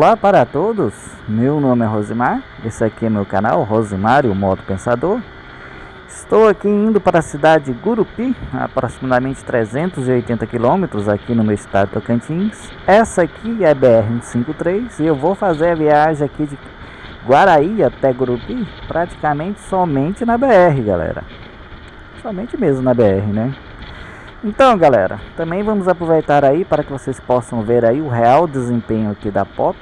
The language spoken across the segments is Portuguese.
Olá para todos, meu nome é Rosimar, esse aqui é meu canal Rosimário Moto Pensador. Estou aqui indo para a cidade de Gurupi, aproximadamente 380 quilômetros aqui no meu estado de Tocantins. Essa aqui é a BR-153 e eu vou fazer a viagem aqui de Guaraí até Gurupi praticamente somente na BR, galera. Somente mesmo na BR, né? Então, galera, também vamos aproveitar aí para que vocês possam ver aí o real desempenho aqui da Pop.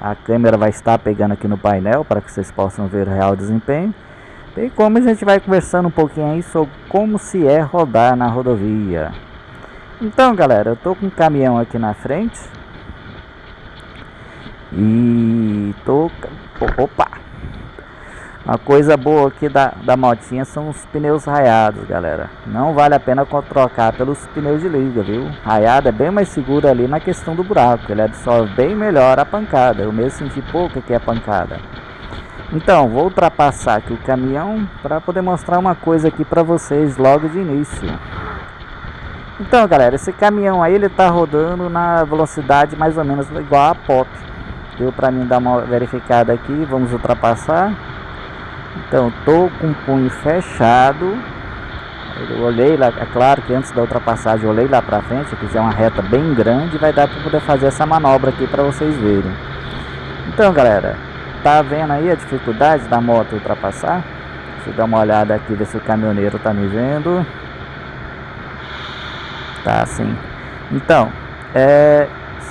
A câmera vai estar pegando aqui no painel para que vocês possam ver o real desempenho. E como a gente vai conversando um pouquinho aí sobre como se é rodar na rodovia. Então, galera, eu tô com um caminhão aqui na frente. E tô... Opa! Uma coisa boa aqui da motinha são os pneus raiados, galera. Não vale a pena trocar pelos pneus de liga, viu? Raiado é bem mais seguro ali na questão do buraco. Ele absorve bem melhor a pancada. Eu mesmo senti pouco aqui a pancada. Então, vou ultrapassar aqui o caminhão para poder mostrar uma coisa aqui para vocês logo de início. Então, galera, esse caminhão aí ele tá rodando na velocidade mais ou menos igual a Pop. Deu para mim dar uma verificada aqui. Vamos ultrapassar. Então, tô com o punho fechado. Eu olhei lá, é claro que antes da ultrapassagem eu olhei lá pra frente, que já é uma reta bem grande, vai dar para poder fazer essa manobra aqui para vocês verem. Então, galera, tá vendo aí a dificuldade da moto ultrapassar? Deixa eu dar uma olhada aqui, ver se o caminhoneiro tá me vendo. Tá sim. Então,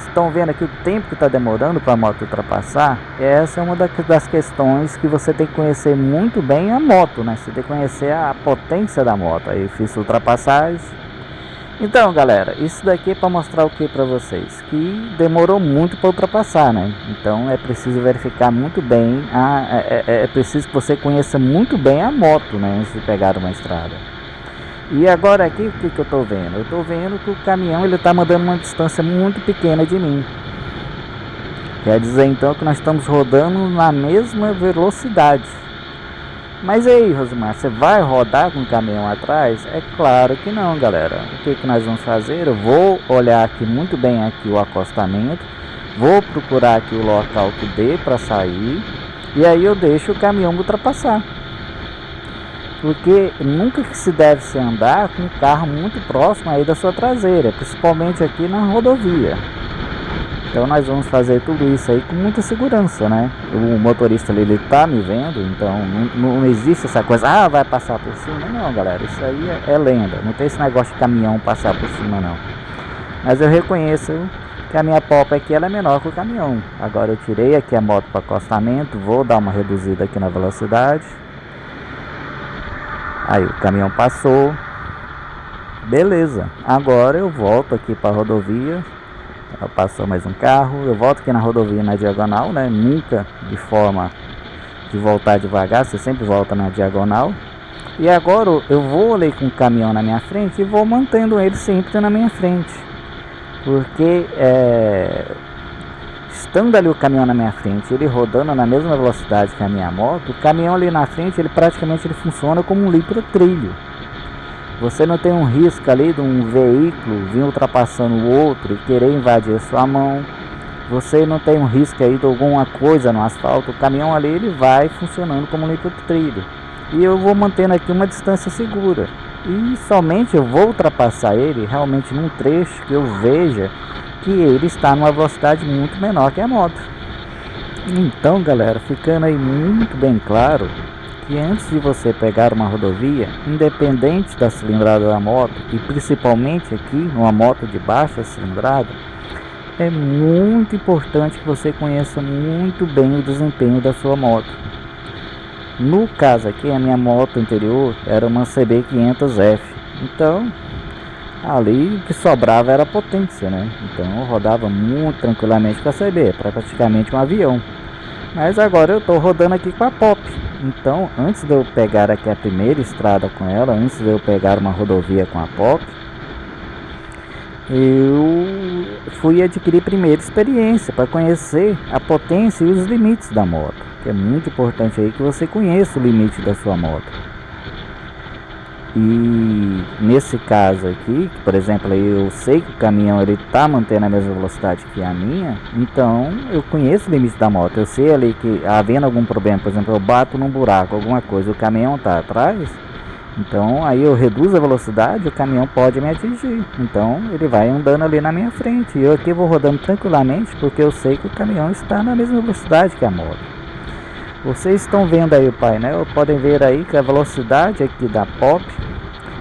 estão vendo aqui o tempo que está demorando para a moto ultrapassar. Essa é uma das questões que você tem que conhecer muito bem a moto, né? Você tem que conhecer a potência da moto. Aí eu fiz ultrapassagem. Então, galera, isso daqui é para mostrar o que para vocês? Que demorou muito para ultrapassar, né? Então é preciso verificar muito bem, é preciso que você conheça muito bem a moto, né? Antes de pegar uma estrada. E agora aqui, o que eu tô vendo? Eu tô vendo que o caminhão ele tá mandando uma distância muito pequena de mim. Quer dizer então que nós estamos rodando na mesma velocidade. Mas aí, Rosimar, você vai rodar com o caminhão atrás? É claro que não, galera. O que nós vamos fazer? Eu vou olhar aqui muito bem aqui o acostamento. Vou procurar aqui o local que dê para sair. E aí eu deixo o caminhão ultrapassar. Porque nunca que se deve se andar com um carro muito próximo aí da sua traseira, principalmente aqui na rodovia. Então nós vamos fazer tudo isso aí com muita segurança, né? O motorista ali, ele tá me vendo, então não existe essa coisa, vai passar por cima. Não, galera, isso aí é lenda, não tem esse negócio de caminhão passar por cima não. Mas eu reconheço que a minha Pop aqui ela é menor que o caminhão. Agora eu tirei aqui a moto para acostamento, vou dar uma reduzida aqui na velocidade. Aí o caminhão passou. Beleza. Agora eu volto aqui para a rodovia. Passou mais um carro. Eu volto aqui na rodovia na diagonal, né? Nunca de forma de voltar devagar. Você sempre volta na diagonal. E agora eu vou ali com o caminhão na minha frente e vou mantendo ele sempre na minha frente. Porque estando ali o caminhão na minha frente, ele rodando na mesma velocidade que a minha moto, o caminhão ali na frente, ele praticamente funciona como um livre trilho. Você não tem um risco ali de um veículo vir ultrapassando o outro e querer invadir a sua mão. Você não tem um risco aí de alguma coisa no asfalto. O caminhão ali, ele vai funcionando como um livre trilho. E eu vou mantendo aqui uma distância segura. E somente eu vou ultrapassar ele realmente num trecho que eu veja que ele está numa velocidade muito menor que a moto. Então, galera, ficando aí muito bem claro que antes de você pegar uma rodovia, independente da cilindrada da moto e principalmente aqui numa moto de baixa cilindrada, é muito importante que você conheça muito bem o desempenho da sua moto. No caso aqui, a minha moto anterior era uma CB500F, então ali o que sobrava era potência, né? Então eu rodava muito tranquilamente com a CB, praticamente um avião. Mas agora eu estou rodando aqui com a Pop. Então antes de eu pegar aqui a primeira estrada com ela, antes de eu pegar uma rodovia com a Pop, eu fui adquirir primeira experiência para conhecer a potência e os limites da moto. Que é muito importante aí que você conheça o limite da sua moto. E nesse caso aqui, por exemplo, eu sei que o caminhão ele está mantendo a mesma velocidade que a minha, então eu conheço o limite da moto. Eu sei ali que havendo algum problema, por exemplo, eu bato num buraco, alguma coisa, o caminhão está atrás, então aí eu reduzo a velocidade, o caminhão pode me atingir. Então ele vai andando ali na minha frente. E eu aqui vou rodando tranquilamente porque eu sei que o caminhão está na mesma velocidade que a moto. Vocês estão vendo aí o painel, podem ver aí que a velocidade aqui da Pop,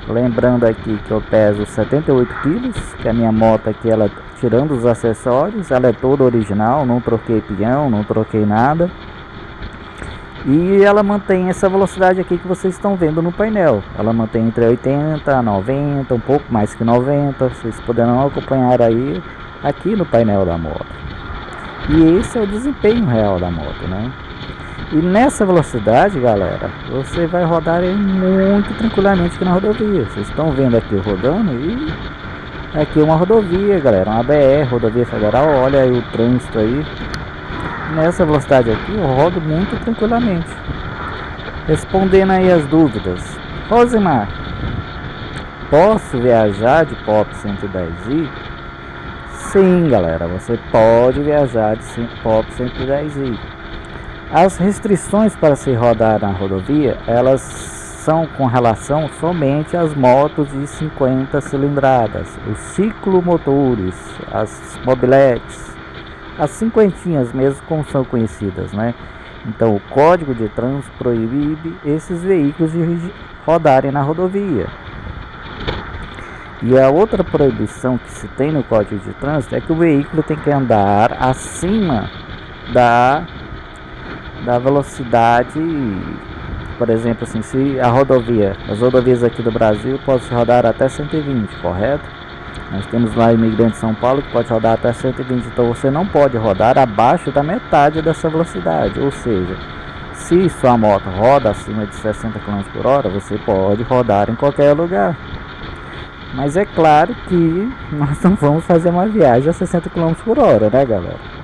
lembrando aqui que eu peso 78 kg, que a minha moto aqui, ela tirando os acessórios, ela é toda original, não troquei peão, não troquei nada. E ela mantém essa velocidade aqui que vocês estão vendo no painel. Ela mantém entre 80 a 90, um pouco mais que 90, vocês poderão acompanhar aí aqui no painel da moto. E esse é o desempenho real da moto, né? E nessa velocidade, galera, você vai rodar aí muito tranquilamente aqui na rodovia. Vocês estão vendo aqui eu rodando e aqui é uma rodovia, galera, uma BR, rodovia federal. Olha aí o trânsito aí. Nessa velocidade aqui eu rodo muito tranquilamente. Respondendo aí as dúvidas. Rosimar, posso viajar de Pop 110i? Sim, galera, você pode viajar de Pop 110i. As restrições para se rodar na rodovia, elas são com relação somente às motos de 50 cilindradas, os ciclomotores, as mobiletes, as cinquentinhas mesmo como são conhecidas, né? Então o Código de Trânsito proíbe esses veículos de rodarem na rodovia. E a outra proibição que se tem no Código de Trânsito é que o veículo tem que andar acima da velocidade. Por exemplo, assim, se a rodovia, as rodovias aqui do Brasil podem rodar até 120, correto? Nós temos lá Imigrante São Paulo que pode rodar até 120, então você não pode rodar abaixo da metade dessa velocidade. Ou seja, se sua moto roda acima de 60 km por hora, você pode rodar em qualquer lugar. Mas é claro que nós não vamos fazer uma viagem a 60 km por hora, né, galera?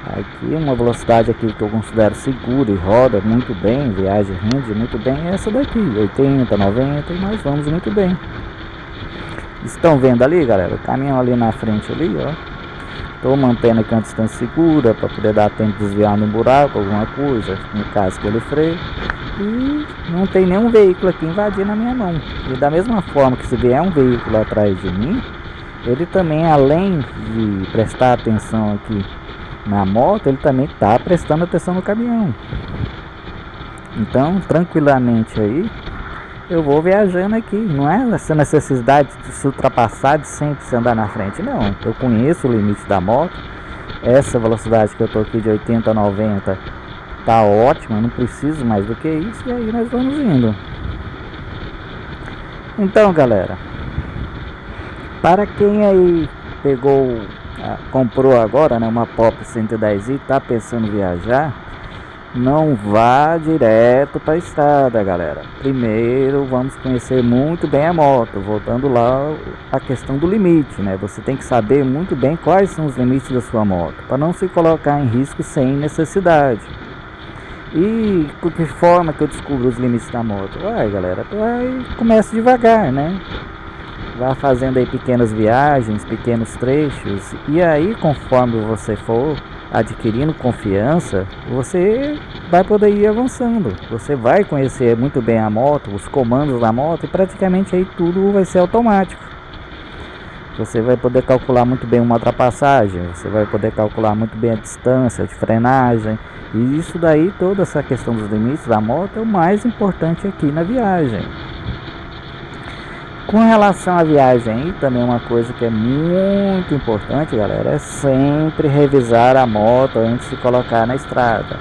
Aqui uma velocidade aqui que eu considero segura e roda muito bem, viagem rende muito bem, é essa daqui, 80, 90, e nós vamos muito bem. Estão vendo ali, galera, o caminhão ali na frente ali, ó. Estou mantendo aqui uma distância segura para poder dar tempo de desviar no buraco, alguma coisa, no caso que ele freie. E não tem nenhum veículo aqui invadindo a minha mão. E da mesma forma que se vier um veículo atrás de mim, ele também, além de prestar atenção aqui na moto, ele também está prestando atenção no caminhão. Então, tranquilamente aí, eu vou viajando aqui. Não é essa necessidade de se ultrapassar, de sempre se andar na frente, não. Eu conheço o limite da moto. Essa velocidade que eu estou aqui de 80 a 90 tá ótima, não preciso mais do que isso. E aí nós vamos indo. Então, galera, para quem aí comprou agora, né, uma Pop 110i e tá pensando em viajar, não vá direto para a estrada, galera. Primeiro vamos conhecer muito bem a moto, voltando lá a questão do limite, né? Você tem que saber muito bem quais são os limites da sua moto, para não se colocar em risco sem necessidade. E de que forma que eu descubro os limites da moto? Vai, galera, começa devagar, né? Vá fazendo aí pequenas viagens, pequenos trechos, e aí conforme você for adquirindo confiança, você vai poder ir avançando. Você vai conhecer muito bem a moto, os comandos da moto, e praticamente aí tudo vai ser automático. Você vai poder calcular muito bem uma ultrapassagem, você vai poder calcular muito bem a distância de frenagem, e isso daí, toda essa questão dos limites da moto é o mais importante aqui na viagem. Com relação à viagem aí, também uma coisa que é muito importante, galera, é sempre revisar a moto antes de colocar na estrada.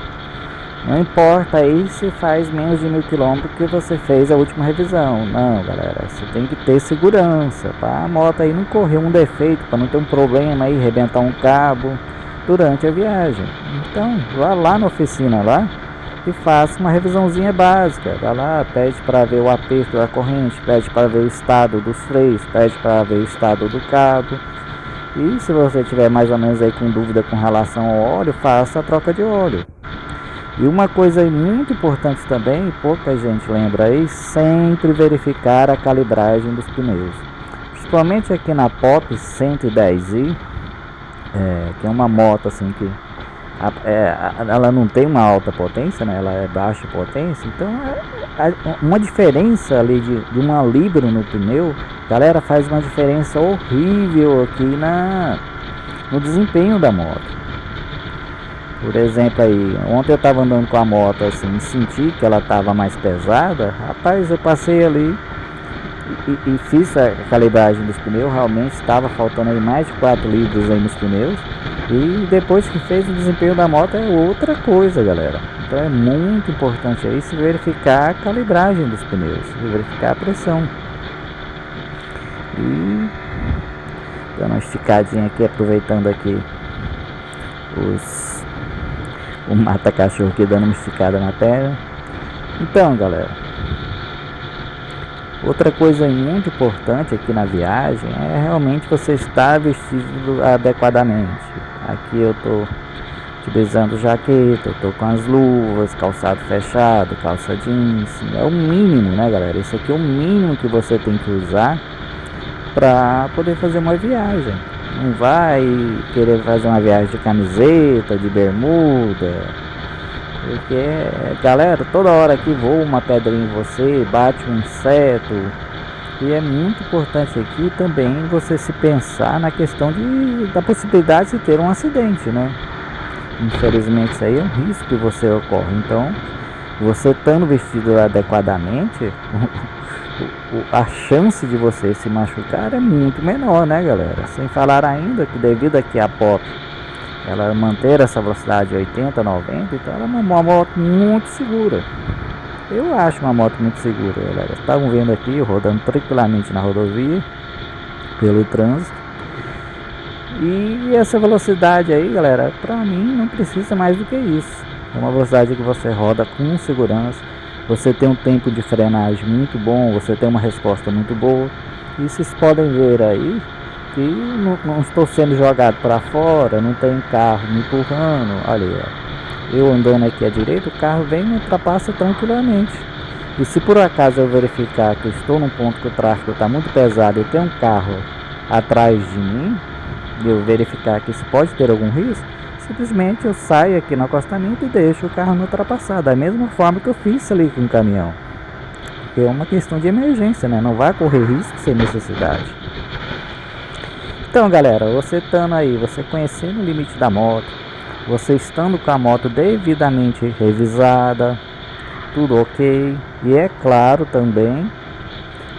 Não importa aí se faz menos de 1000 km que você fez a última revisão. Não, galera, você tem que ter segurança para a moto aí não correr um defeito, para não ter um problema aí, arrebentar um cabo durante a viagem. Então, vá lá na oficina lá e faça uma revisãozinha básica. Vai lá, pede para ver o aperto da corrente, pede para ver o estado dos freios, pede para ver o estado do cabo. E se você tiver mais ou menos aí com dúvida com relação ao óleo, faça a troca de óleo. E uma coisa aí muito importante também, pouca gente lembra aí, sempre verificar a calibragem dos pneus. Principalmente aqui na Pop 110i, que é uma moto assim que ela não tem uma alta potência, né? Ela é baixa potência, então uma diferença ali de uma libra no pneu, galera, faz uma diferença horrível aqui no desempenho da moto. Por exemplo aí, ontem eu estava andando com a moto assim, senti que ela estava mais pesada, rapaz, eu passei ali e fiz a calibragem dos pneus, realmente estava faltando aí mais de 4 litros aí nos pneus. E depois que fez, o desempenho da moto é outra coisa, galera. Então é muito importante aí se verificar a calibragem dos pneus, verificar a pressão. E dando uma esticadinha aqui, aproveitando aqui o mata-cachorro aqui, dando uma esticada na perna. Então, galera, outra coisa muito importante aqui na viagem é realmente você estar vestido adequadamente. Aqui eu tô utilizando jaqueta, eu tô com as luvas, calçado fechado, calça jeans. É o mínimo, né, galera? Isso aqui é o mínimo que você tem que usar para poder fazer uma viagem. Não vai querer fazer uma viagem de camiseta, de bermuda, porque, galera, toda hora que voa uma pedrinha em você, bate um inseto. E é muito importante aqui também você se pensar na questão da possibilidade de ter um acidente, né? Infelizmente isso aí é um risco que você ocorre. Então, você estando vestido adequadamente, a chance de você se machucar é muito menor, né, galera? Sem falar ainda que devido aqui a Pop ela manter essa velocidade de 80, 90, então ela é uma moto muito segura. Eu acho uma moto muito segura, galera. Estavam vendo aqui, rodando tranquilamente na rodovia, pelo trânsito. E essa velocidade aí, galera, pra mim não precisa mais do que isso. É uma velocidade que você roda com segurança. Você tem um tempo de frenagem muito bom, você tem uma resposta muito boa. E vocês podem ver aí que não estou sendo jogado para fora, não tem carro me empurrando. Olha aí, ó. Eu andando aqui à direita, o carro vem e me ultrapassa tranquilamente. E se por acaso eu verificar que eu estou num ponto que o tráfego está muito pesado e tem um carro atrás de mim, e eu verificar que isso pode ter algum risco, simplesmente eu saio aqui no acostamento e deixo o carro me ultrapassar, da mesma forma que eu fiz ali com o caminhão. Porque é uma questão de emergência, né? Não vai correr risco sem necessidade. Então, galera, você estando aí, você conhecendo o limite da moto, você estando com a moto devidamente revisada, tudo ok, e é claro também,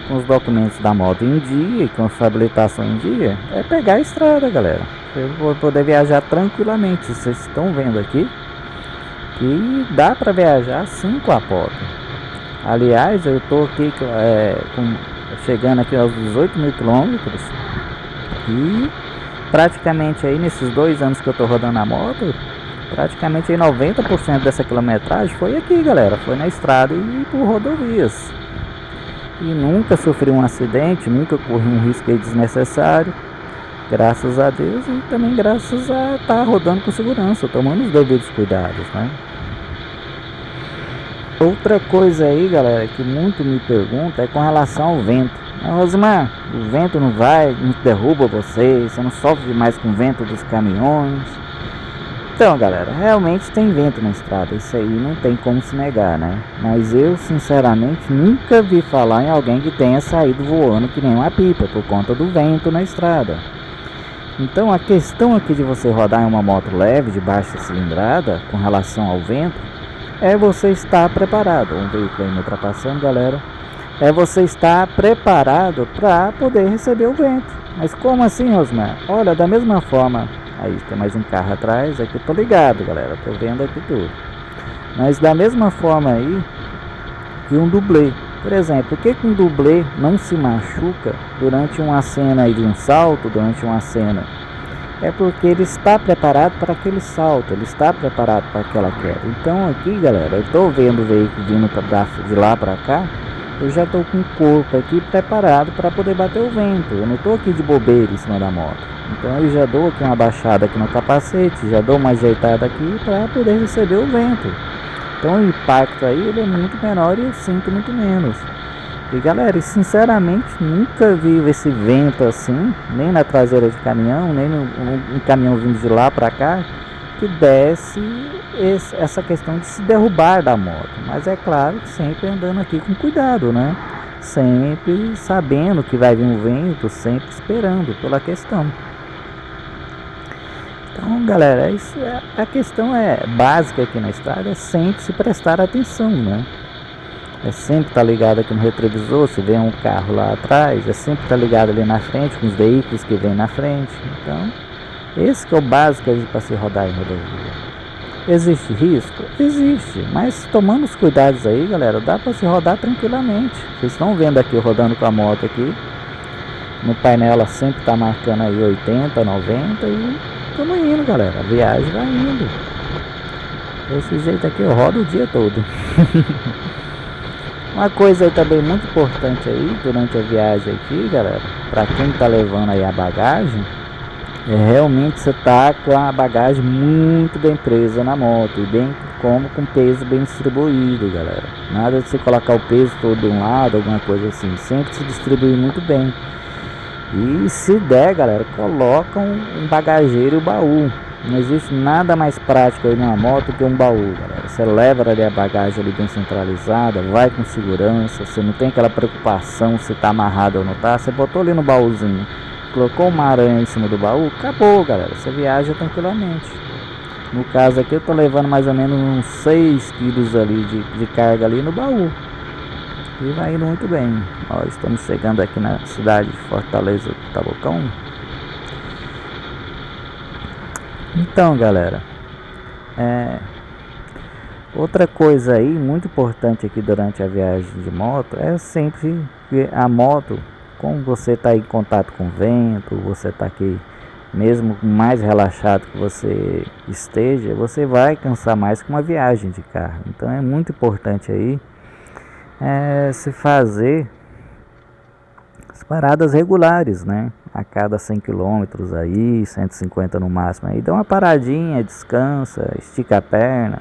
com os documentos da moto em dia e com a sua habilitação em dia, é pegar a estrada, galera. Eu vou poder viajar tranquilamente. Vocês estão vendo aqui que dá para viajar sim com a Pop. Aliás, eu estou aqui chegando aqui aos 18 mil quilômetros e praticamente aí nesses 2 anos que eu tô rodando a moto, praticamente aí 90% dessa quilometragem foi aqui, galera, foi na estrada e por rodovias. E nunca sofri um acidente, nunca corri um risco aí desnecessário, graças a Deus, e também graças a estar rodando com segurança, tomando os devidos cuidados, né? Outra coisa aí, galera, que muito me pergunta é com relação ao vento. Rosmar, o vento não derruba você não sofre mais com o vento dos caminhões. Então, galera, realmente tem vento na estrada, isso aí não tem como se negar, né? Mas eu, sinceramente, nunca vi falar em alguém que tenha saído voando que nem uma pipa por conta do vento na estrada. Então, a questão aqui de você rodar em uma moto leve de baixa cilindrada com relação ao vento é você estar preparado. Um veículo aí me ultrapassando, galera. É você estar preparado para poder receber o vento. Mas como assim, Rosmar? Olha, da mesma forma, aí tem mais um carro atrás, aqui tô ligado, galera, tô vendo aqui tudo. Mas da mesma forma aí que um dublê. Por exemplo, por que um dublê não se machuca durante uma cena aí de um salto, durante uma cena? É porque ele está preparado para aquele salto, ele está preparado para aquela queda. Então aqui, galera, eu estou vendo o veículo vindo de lá para cá, eu já estou com o corpo aqui preparado para poder bater o vento. Eu não estou aqui de bobeira em cima da moto. Então eu já dou aqui uma baixada aqui no capacete, já dou uma ajeitada aqui para poder receber o vento. Então o impacto aí ele é muito menor e eu sinto muito menos. E galera, sinceramente nunca vi esse vento assim, nem na traseira de caminhão, nem um caminhão vindo de lá para cá, que desce essa questão de se derrubar da moto. Mas é claro que sempre andando aqui com cuidado, né? Sempre sabendo que vai vir um vento, sempre esperando pela questão. Então galera, a questão é básica aqui na estrada, é sempre se prestar atenção, né? É sempre estar ligado aqui no retrovisor, se vem um carro lá atrás, é sempre estar ligado ali na frente, com os veículos que vêm na frente. Então, esse que é o básico para se rodar em rodovia. Existe risco? Existe, mas tomando os cuidados aí, galera, dá para se rodar tranquilamente. Vocês estão vendo aqui, rodando com a moto aqui, no painel ela sempre está marcando aí 80, 90 e estamos indo, galera, a viagem vai indo. Desse jeito aqui eu rodo o dia todo. Uma coisa também muito importante aí durante a viagem aqui, galera, para quem tá levando aí a bagagem, é realmente você tá com a bagagem muito bem presa na moto e bem como com peso bem distribuído, galera. Nada de você colocar o peso todo de um lado, alguma coisa assim, sempre se distribuir muito bem. E se der, galera, coloca um bagageiro e o baú. Não existe nada mais prático aí numa moto que um baú, galera. Você leva ali a bagagem ali bem centralizada, vai com segurança, você não tem aquela preocupação se tá amarrado ou não tá. Você botou ali no baúzinho, colocou uma aranha em cima do baú, acabou, galera. Você viaja tranquilamente. No caso aqui eu tô levando mais ou menos uns 6 quilos ali de carga ali no baú. E vai indo muito bem. Ó, estamos chegando aqui na cidade de Fortaleza do Taboão. Então galera, outra coisa aí muito importante aqui durante a viagem de moto é sempre que a moto, como você está em contato com o vento, você está aqui mesmo mais relaxado que você esteja, você vai cansar mais que uma viagem de carro. Então é muito importante aí se fazer as paradas regulares, né? A cada 100 km aí, 150 no máximo aí, dá uma paradinha, descansa, estica a perna,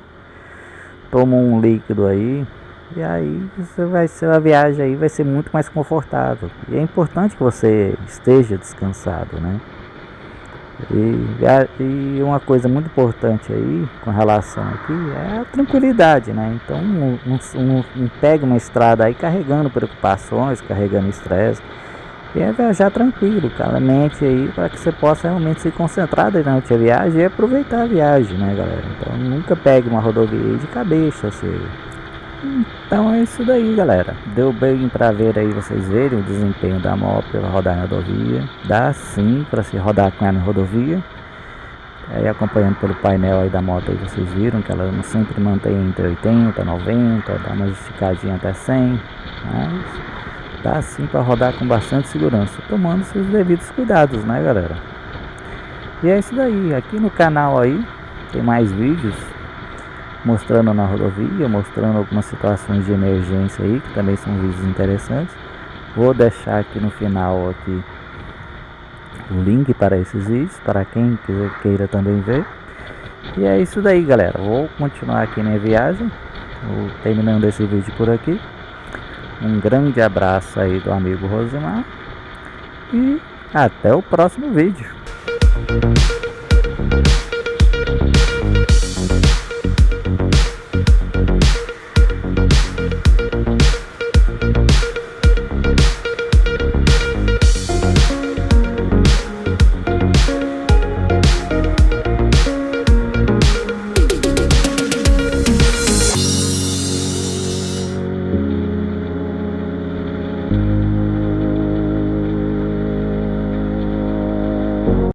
toma um líquido aí, e aí a viagem aí vai ser muito mais confortável. E é importante que você esteja descansado, né? E uma coisa muito importante aí com relação aqui é a tranquilidade, né? Então não pega uma estrada aí carregando preocupações, carregando estresse. E é viajar tranquilo, calmamente aí, para que você possa realmente se concentrar durante a viagem e aproveitar a viagem, né, galera? Então nunca pegue uma rodovia de cabeça, assim. Então é isso daí, galera. Deu bem para ver aí, vocês verem o desempenho da moto para rodar em rodovia. Dá sim para se rodar com ela em rodovia. Aí acompanhando pelo painel aí da moto aí, vocês viram que ela sempre mantém entre 80, 90, dá uma esticadinha até 100, mas dá sim para rodar com bastante segurança, tomando seus devidos cuidados, né, galera? E é isso daí. Aqui no canal aí tem mais vídeos mostrando na rodovia, mostrando algumas situações de emergência aí, que também são vídeos interessantes. Vou deixar aqui no final aqui o link para esses vídeos, para quem queira também ver. E é isso daí, galera. Vou continuar aqui minha viagem, vou terminando esse vídeo por aqui. Um grande abraço aí do amigo Rosimar e até o próximo vídeo.